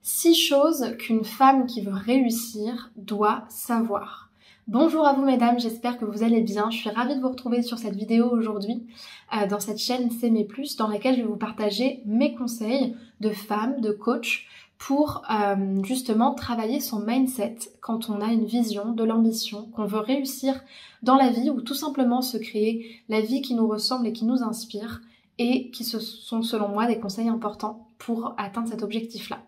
6 choses qu'une femme qui veut réussir doit savoir. Bonjour à vous mesdames, j'espère que vous allez bien. Je suis ravie de vous retrouver sur cette vidéo aujourd'hui, dans cette chaîne S'aimer plus, dans laquelle je vais vous partager mes conseils de femme, de coach, pour justement travailler son mindset quand on a une vision, de l'ambition, qu'on veut réussir dans la vie ou tout simplement se créer la vie qui nous ressemble et qui nous inspire et qui sont selon moi des conseils importants pour atteindre cet objectif-là.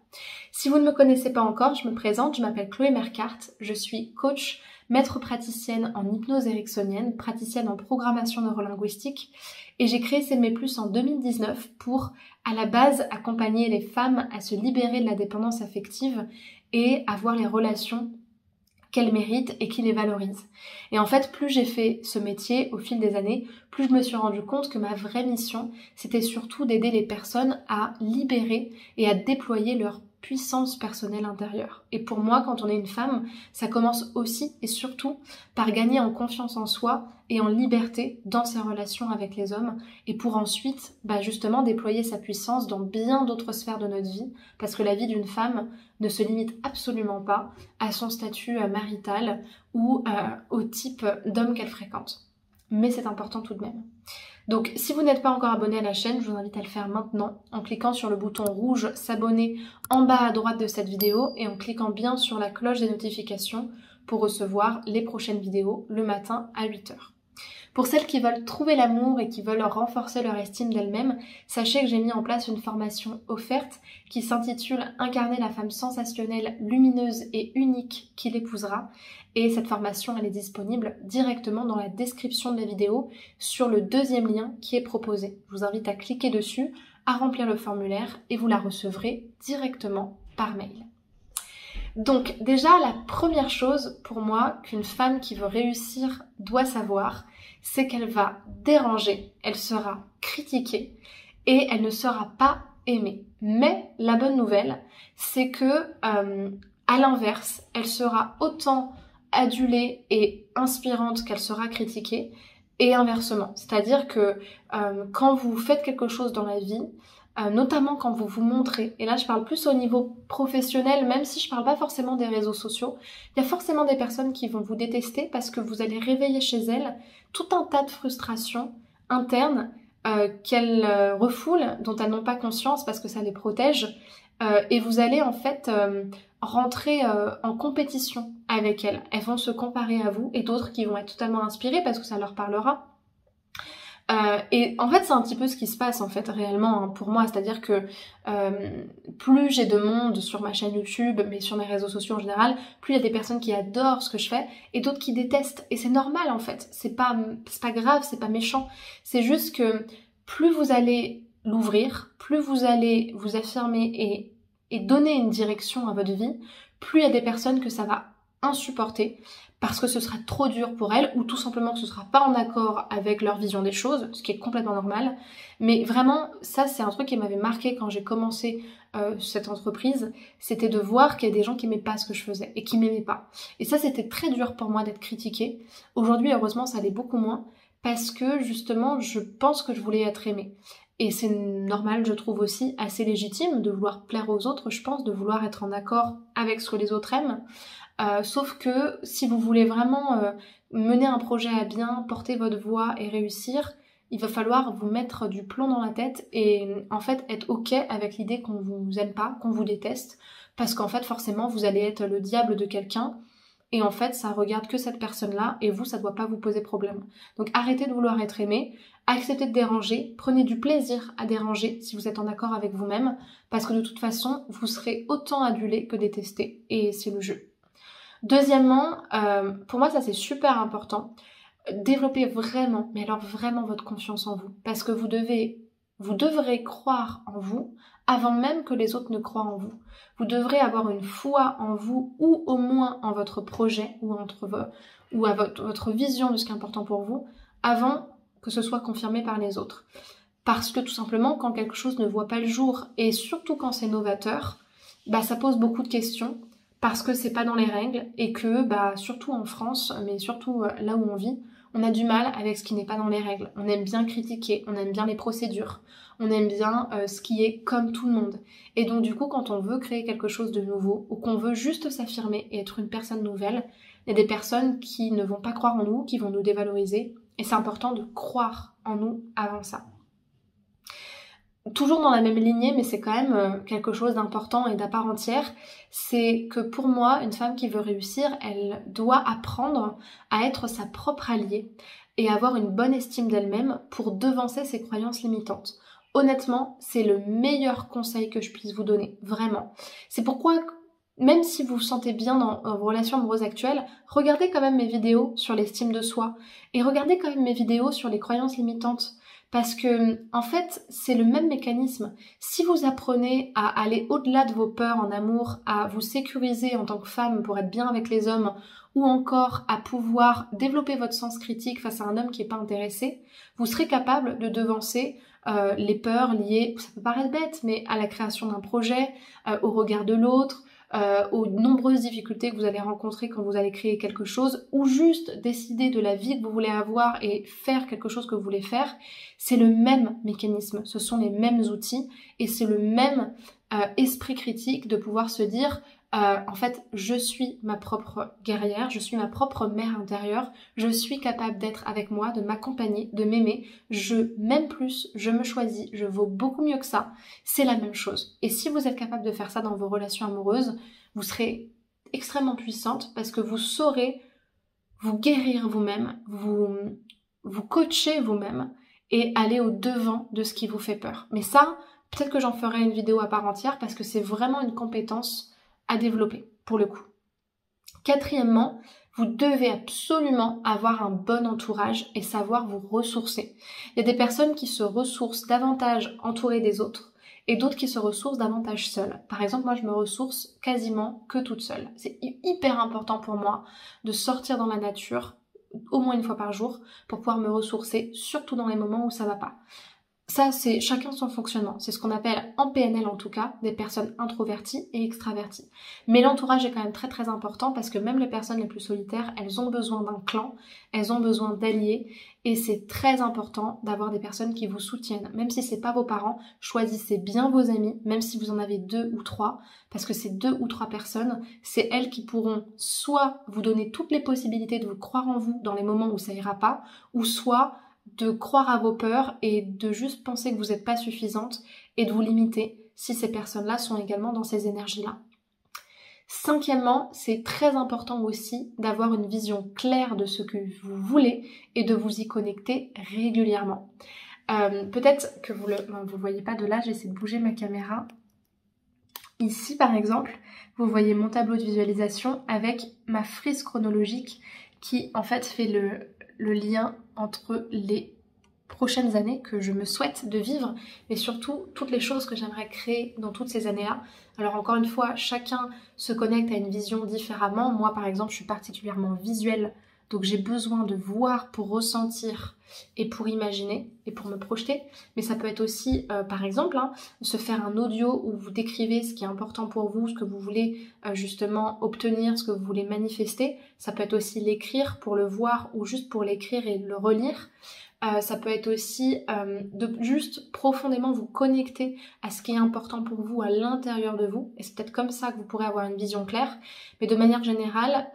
Si vous ne me connaissez pas encore, je me présente, je m'appelle Chloé Mercart, je suis coach, maître praticienne en hypnose ericksonienne, praticienne en programmation neurolinguistique et j'ai créé S'aimer plus en 2019 pour, à la base, accompagner les femmes à se libérer de la dépendance affective et avoir les relations qu'elles méritent et qui les valorisent. Et en fait, plus j'ai fait ce métier au fil des années, plus je me suis rendu compte que ma vraie mission, c'était surtout d'aider les personnes à libérer et à déployer leur puissance personnelle intérieure. Et pour moi, quand on est une femme, ça commence aussi et surtout par gagner en confiance en soi et en liberté dans ses relations avec les hommes et pour ensuite, justement déployer sa puissance dans bien d'autres sphères de notre vie parce que la vie d'une femme ne se limite absolument pas à son statut marital ou au type d'homme qu'elle fréquente. Mais c'est important tout de même. Donc si vous n'êtes pas encore abonné à la chaîne, je vous invite à le faire maintenant en cliquant sur le bouton rouge s'abonner en bas à droite de cette vidéo et en cliquant bien sur la cloche des notifications pour recevoir les prochaines vidéos le matin à 8 h. Pour celles qui veulent trouver l'amour et qui veulent renforcer leur estime d'elles-mêmes, sachez que j'ai mis en place une formation offerte qui s'intitule « Incarner la femme sensationnelle, lumineuse et unique qui l'épousera ». Et cette formation, elle est disponible directement dans la description de la vidéo sur le deuxième lien qui est proposé. Je vous invite à cliquer dessus, à remplir le formulaire et vous la recevrez directement par mail. Donc déjà, la première chose pour moi qu'une femme qui veut réussir doit savoir, c'est qu'elle va déranger, elle sera critiquée et elle ne sera pas aimée. Mais la bonne nouvelle, c'est que à l'inverse, elle sera autant adulée et inspirante qu'elle sera critiquée et inversement. C'est-à-dire que quand vous faites quelque chose dans la vie, notamment quand vous vous montrez, et là je parle plus au niveau professionnel, même si je parle pas forcément des réseaux sociaux, il y a forcément des personnes qui vont vous détester parce que vous allez réveiller chez elles tout un tas de frustrations internes qu'elles refoulent, dont elles n'ont pas conscience parce que ça les protège, et vous allez en fait rentrer en compétition avec elles. Elles vont se comparer à vous et d'autres qui vont être totalement inspirées parce que ça leur parlera. Et en fait c'est un petit peu ce qui se passe en fait réellement pour moi, c'est-à-dire que plus j'ai de monde sur ma chaîne YouTube, mais sur mes réseaux sociaux en général, plus il y a des personnes qui adorent ce que je fais et d'autres qui détestent. Et c'est normal en fait, c'est pas grave, c'est pas méchant, c'est juste que plus vous allez l'ouvrir, plus vous allez vous affirmer et donner une direction à votre vie, plus il y a des personnes que ça va insupporter parce que ce sera trop dur pour elles ou tout simplement que ce sera pas en accord avec leur vision des choses, ce qui est complètement normal. Mais vraiment, ça c'est un truc qui m'avait marqué quand j'ai commencé cette entreprise, c'était de voir qu'il y a des gens qui m'aimaient pas ce que je faisais et qui m'aimaient pas. Et ça c'était très dur pour moi d'être critiquée. Aujourd'hui heureusement ça l'est beaucoup moins parce que justement je pense que je voulais être aimée. Et c'est normal, je trouve aussi assez légitime de vouloir plaire aux autres, je pense, de vouloir être en accord avec ce que les autres aiment. Sauf que si vous voulez vraiment mener un projet à bien, porter votre voix et réussir, il va falloir vous mettre du plomb dans la tête et en fait être ok avec l'idée qu'on vous aime pas, qu'on vous déteste, parce qu'en fait forcément vous allez être le diable de quelqu'un et en fait ça regarde que cette personne-là et vous ça doit pas vous poser problème. Donc arrêtez de vouloir être aimé, acceptez de déranger, prenez du plaisir à déranger si vous êtes en accord avec vous-même, parce que de toute façon vous serez autant adulé que détesté et c'est le jeu. Deuxièmement, pour moi ça c'est super important, développez vraiment, mais alors vraiment votre confiance en vous, parce que vous devrez croire en vous avant même que les autres ne croient en vous. Vous devrez avoir une foi en vous ou au moins en votre projet ou à votre vision de ce qui est important pour vous avant que ce soit confirmé par les autres. Parce que tout simplement quand quelque chose ne voit pas le jour et surtout quand c'est novateur, ça pose beaucoup de questions. Parce que c'est pas dans les règles et que surtout en France, mais surtout là où on vit, on a du mal avec ce qui n'est pas dans les règles. On aime bien critiquer, on aime bien les procédures, on aime bien ce qui est comme tout le monde. Et donc du coup, quand on veut créer quelque chose de nouveau, ou qu'on veut juste s'affirmer et être une personne nouvelle, il y a des personnes qui ne vont pas croire en nous, qui vont nous dévaloriser, et c'est important de croire en nous avant ça. Toujours dans la même lignée, mais c'est quand même quelque chose d'important et d'à part entière, c'est que pour moi, une femme qui veut réussir, elle doit apprendre à être sa propre alliée et avoir une bonne estime d'elle-même pour devancer ses croyances limitantes. Honnêtement, c'est le meilleur conseil que je puisse vous donner, vraiment. C'est pourquoi, même si vous vous sentez bien dans vos relations amoureuses actuelles, regardez quand même mes vidéos sur l'estime de soi et regardez quand même mes vidéos sur les croyances limitantes. Parce que, en fait, c'est le même mécanisme. Si vous apprenez à aller au-delà de vos peurs en amour, à vous sécuriser en tant que femme pour être bien avec les hommes, ou encore à pouvoir développer votre sens critique face à un homme qui n'est pas intéressé, vous serez capable de devancer les peurs liées, ça peut paraître bête, mais à la création d'un projet, au regard de l'autre, aux nombreuses difficultés que vous allez rencontrer quand vous allez créer quelque chose, ou juste décider de la vie que vous voulez avoir et faire quelque chose que vous voulez faire. C'est le même mécanisme, ce sont les mêmes outils et c'est le même esprit critique de pouvoir se dire en fait, je suis ma propre guerrière, je suis ma propre mère intérieure, je suis capable d'être avec moi, de m'accompagner, de m'aimer, je m'aime plus, je me choisis, je vaux beaucoup mieux que ça. C'est la même chose. Et si vous êtes capable de faire ça dans vos relations amoureuses, vous serez extrêmement puissante parce que vous saurez vous guérir vous-même, vous coacher vous-même et aller au-devant de ce qui vous fait peur. Mais ça, peut-être que j'en ferai une vidéo à part entière parce que c'est vraiment une compétence à développer, pour le coup. Quatrièmement, vous devez absolument avoir un bon entourage et savoir vous ressourcer. Il y a des personnes qui se ressourcent davantage entourées des autres et d'autres qui se ressourcent davantage seules. Par exemple, moi je me ressource quasiment que toute seule. C'est hyper important pour moi de sortir dans la nature au moins une fois par jour pour pouvoir me ressourcer, surtout dans les moments où ça va pas. Ça, c'est chacun son fonctionnement. C'est ce qu'on appelle en PNL en tout cas, des personnes introverties et extraverties. Mais l'entourage est quand même très très important parce que même les personnes les plus solitaires, elles ont besoin d'un clan, elles ont besoin d'alliés et c'est très important d'avoir des personnes qui vous soutiennent. Même si c'est pas vos parents, choisissez bien vos amis, même si vous en avez 2 ou 3, parce que ces 2 ou 3 personnes, c'est elles qui pourront soit vous donner toutes les possibilités de vous croire en vous dans les moments où ça ira pas, ou soit de croire à vos peurs et de juste penser que vous n'êtes pas suffisante et de vous limiter si ces personnes-là sont également dans ces énergies-là. Cinquièmement, c'est très important aussi d'avoir une vision claire de ce que vous voulez et de vous y connecter régulièrement. Peut-être que vous le voyez pas de là, j'essaie de bouger ma caméra. Ici par exemple, vous voyez mon tableau de visualisation avec ma frise chronologique qui en fait fait le lien entre les prochaines années que je me souhaite de vivre, mais surtout toutes les choses que j'aimerais créer dans toutes ces années-là. Alors encore une fois, chacun se connecte à une vision différemment. Moi par exemple, je suis particulièrement visuelle, donc j'ai besoin de voir pour ressentir et pour imaginer et pour me projeter. Mais ça peut être aussi, par exemple, se faire un audio où vous décrivez ce qui est important pour vous, ce que vous voulez justement obtenir, ce que vous voulez manifester. Ça peut être aussi l'écrire pour le voir ou juste pour l'écrire et le relire. Ça peut être aussi de juste profondément vous connecter à ce qui est important pour vous à l'intérieur de vous. Et c'est peut-être comme ça que vous pourrez avoir une vision claire. Mais de manière générale,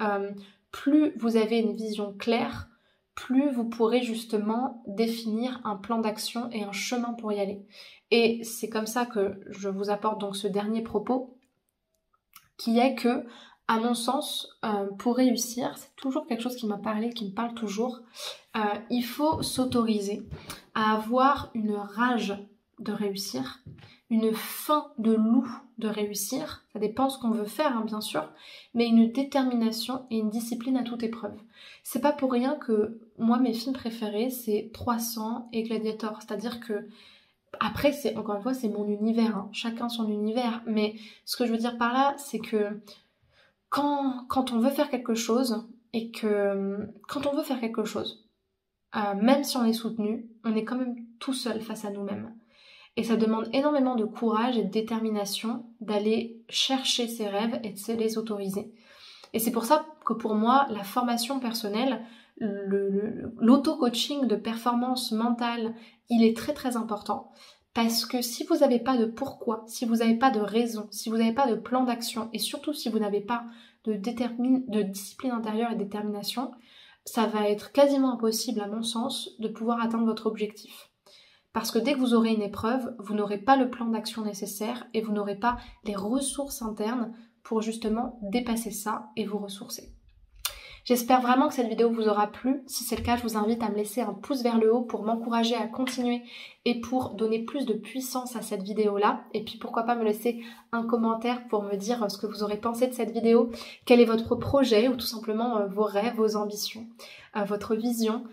plus vous avez une vision claire, plus vous pourrez justement définir un plan d'action et un chemin pour y aller. Et c'est comme ça que je vous apporte donc ce dernier propos, qui est que, à mon sens, pour réussir, c'est toujours quelque chose qui m'a parlé, qui me parle toujours, il faut s'autoriser à avoir une rage de réussir, une faim de loup de réussir, ça dépend ce qu'on veut faire bien sûr, mais une détermination et une discipline à toute épreuve. C'est pas pour rien que moi mes films préférés c'est 300 et Gladiator, c'est-à-dire que après c'est encore une fois c'est mon univers, chacun son univers, mais ce que je veux dire par là c'est que quand on veut faire quelque chose et que quand on veut faire quelque chose, même si on est soutenu, on est quand même tout seul face à nous-mêmes. Et ça demande énormément de courage et de détermination d'aller chercher ses rêves et de se les autoriser. Et c'est pour ça que pour moi, la formation personnelle, l'auto-coaching de performance mentale, il est très très important. Parce que si vous n'avez pas de pourquoi, si vous n'avez pas de raison, si vous n'avez pas de plan d'action et surtout si vous n'avez pas de discipline intérieure et de détermination, ça va être quasiment impossible à mon sens de pouvoir atteindre votre objectif. Parce que dès que vous aurez une épreuve, vous n'aurez pas le plan d'action nécessaire et vous n'aurez pas les ressources internes pour justement dépasser ça et vous ressourcer. J'espère vraiment que cette vidéo vous aura plu. Si c'est le cas, je vous invite à me laisser un pouce vers le haut pour m'encourager à continuer et pour donner plus de puissance à cette vidéo-là. Et puis pourquoi pas me laisser un commentaire pour me dire ce que vous aurez pensé de cette vidéo, quel est votre projet ou tout simplement vos rêves, vos ambitions, votre vision.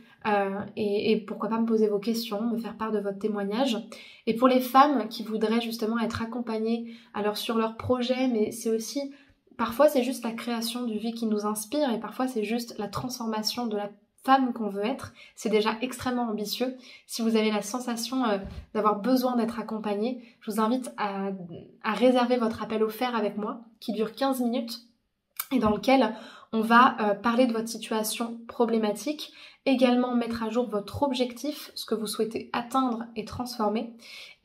Et pourquoi pas me poser vos questions, me faire part de votre témoignage. Et pour les femmes qui voudraient justement être accompagnées alors sur leur projet, mais c'est aussi... Parfois, c'est juste la création du vie qui nous inspire et parfois, c'est juste la transformation de la femme qu'on veut être. C'est déjà extrêmement ambitieux. Si vous avez la sensation d'avoir besoin d'être accompagnée, je vous invite à réserver votre appel offert avec moi qui dure 15 minutes et dans lequel on va parler de votre situation problématique, également mettre à jour votre objectif, ce que vous souhaitez atteindre et transformer.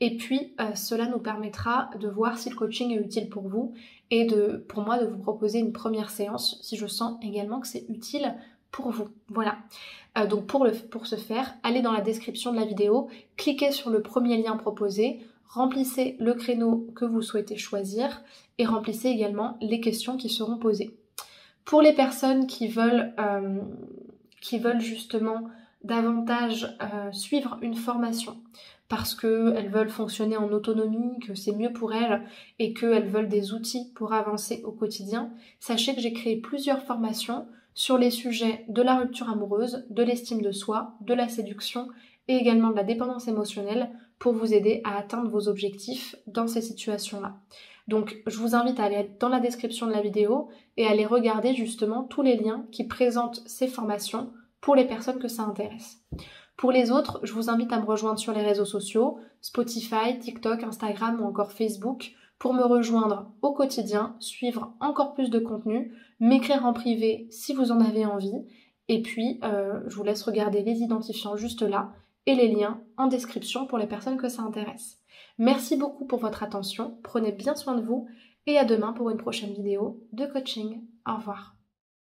Et puis, cela nous permettra de voir si le coaching est utile pour vous et pour moi de vous proposer une première séance si je sens également que c'est utile pour vous. Voilà. Donc pour ce faire, allez dans la description de la vidéo, cliquez sur le premier lien proposé, remplissez le créneau que vous souhaitez choisir et remplissez également les questions qui seront posées. Pour les personnes qui veulent justement davantage suivre une formation parce qu'elles veulent fonctionner en autonomie, que c'est mieux pour elles et qu'elles veulent des outils pour avancer au quotidien, sachez que j'ai créé plusieurs formations sur les sujets de la rupture amoureuse, de l'estime de soi, de la séduction et également de la dépendance émotionnelle pour vous aider à atteindre vos objectifs dans ces situations-là. Donc je vous invite à aller dans la description de la vidéo et à aller regarder justement tous les liens qui présentent ces formations pour les personnes que ça intéresse. Pour les autres, je vous invite à me rejoindre sur les réseaux sociaux, Spotify, TikTok, Instagram ou encore Facebook pour me rejoindre au quotidien, suivre encore plus de contenu, m'écrire en privé si vous en avez envie et puis je vous laisse regarder les identifiants juste là et les liens en description pour les personnes que ça intéresse. Merci beaucoup pour votre attention, prenez bien soin de vous et à demain pour une prochaine vidéo de coaching. Au revoir.